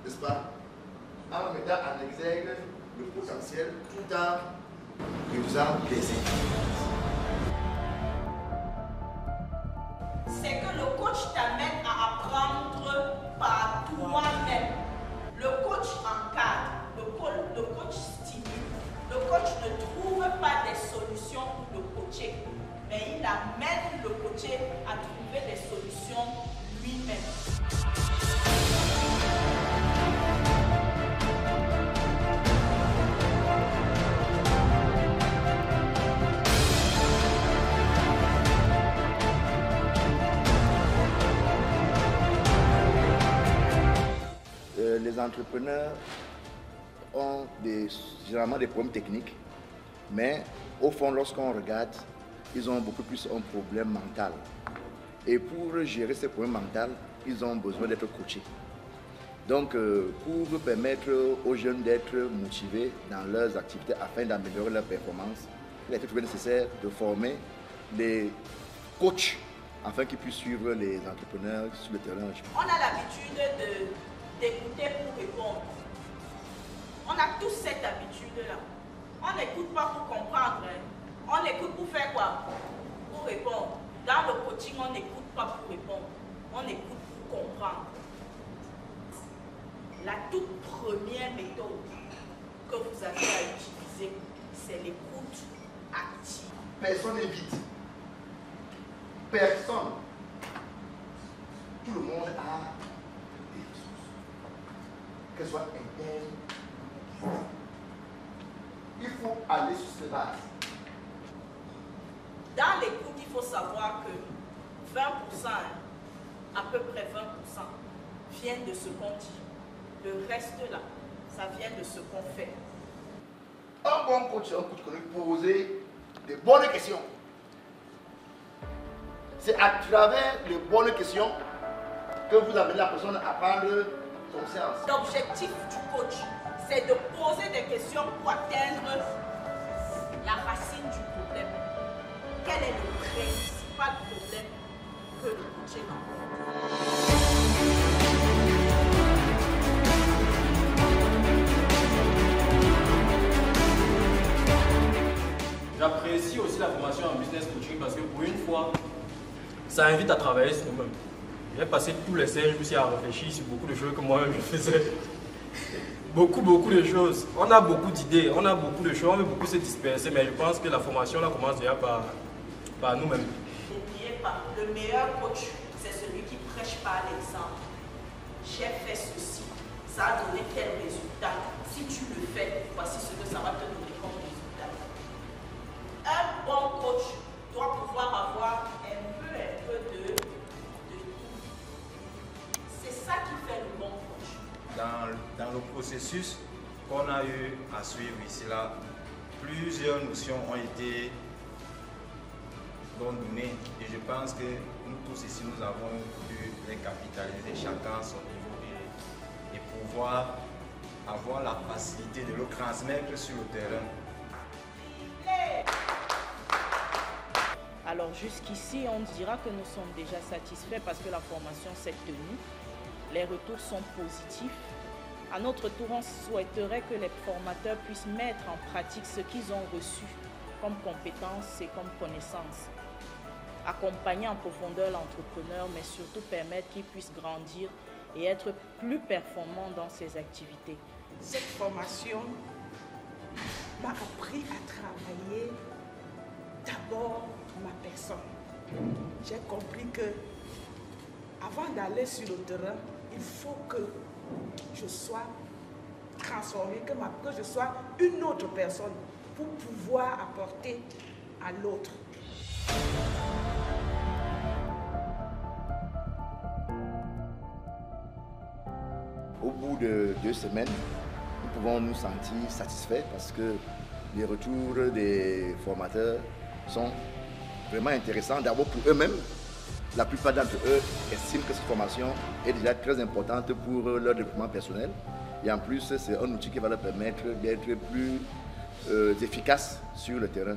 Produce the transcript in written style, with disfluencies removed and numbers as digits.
n'est-ce pas, en mettant en exergue le potentiel tout en réduisant les inconvénients. C'est que le coach t'amène à apprendre par toi-même. Le coach encadre, le coach stimule. Le coach ne trouve pas des solutions pour le coacher, mais il amène le coaché à trouver des solutions lui-même. Les entrepreneurs ont généralement des problèmes techniques, mais au fond, lorsqu'on regarde, ils ont beaucoup plus un problème mental. Et pour gérer ces problèmes mentaux, ils ont besoin d'être coachés. Donc, pour permettre aux jeunes d'être motivés dans leurs activités afin d'améliorer leur performance, il a été trouvé nécessaire de former des coachs afin qu'ils puissent suivre les entrepreneurs sur le terrain. On a l'habitude d'écouter pour répondre. On a tous cette habitude-là. On n'écoute pas pour comprendre. On écoute pour faire quoi? Pour répondre. Dans le coaching, on n'écoute pas pour répondre. On écoute pour comprendre. La toute première méthode que vous avez à utiliser, c'est l'écoute active. Personne n'évite. Personne. Tout le monde a des ressources. Qu'elles soient internes. Il faut aller sur ces bases. Dans l'écoute, il faut savoir que 20%, à peu près 20%, viennent de ce qu'on dit. Le reste là, ça vient de ce qu'on fait. Un bon coach, c'est un coach qui connaît poser des bonnes questions. C'est à travers les bonnes questions que vous amenez la personne à prendre son séance. L'objectif du coach, c'est de poser des questions pour atteindre la racine du problème. Quel est le principal problème que le coach rencontre? J'apprécie aussi la formation en business coaching parce que pour une fois, ça invite à travailler sur nous-mêmes. J'ai passé tous les 5 jours ici à réfléchir sur beaucoup de choses que moi-même je faisais. Beaucoup de choses. On a beaucoup d'idées, on a beaucoup de choses, on veut beaucoup se disperser, mais je pense que la formation là commence déjà par nous-mêmes. N'oubliez pas, le meilleur coach, c'est celui qui prêche par l'exemple. J'ai fait ceci, ça a donné tel résultat. Si tu le fais, voici ce que ça va te donner comme résultat. Un bon coach doit pouvoir avoir un peu de tout. C'est ça qui fait le bon coach. Dans le processus qu'on a eu à suivre ici, là, plusieurs notions ont été données et je pense que nous tous ici, nous avons pu les capitaliser chacun à son niveau et pouvoir avoir la facilité de le transmettre sur le terrain. Alors jusqu'ici, on dira que nous sommes déjà satisfaits parce que la formation s'est tenue. Les retours sont positifs. À notre tour, on souhaiterait que les formateurs puissent mettre en pratique ce qu'ils ont reçu comme compétences et comme connaissances. Accompagner en profondeur l'entrepreneur, mais surtout permettre qu'il puisse grandir et être plus performant dans ses activités. Cette formation m'a appris à travailler d'abord ma personne. J'ai compris que avant d'aller sur le terrain, il faut que je sois transformée, que je sois une autre personne pour pouvoir apporter à l'autre. Au bout de 2 semaines, nous pouvons nous sentir satisfaits parce que les retours des formateurs sont vraiment intéressants. D'abord pour eux-mêmes, la plupart d'entre eux estiment que cette formation est déjà très importante pour leur développement personnel. Et en plus, c'est un outil qui va leur permettre d'être plus efficaces sur le terrain.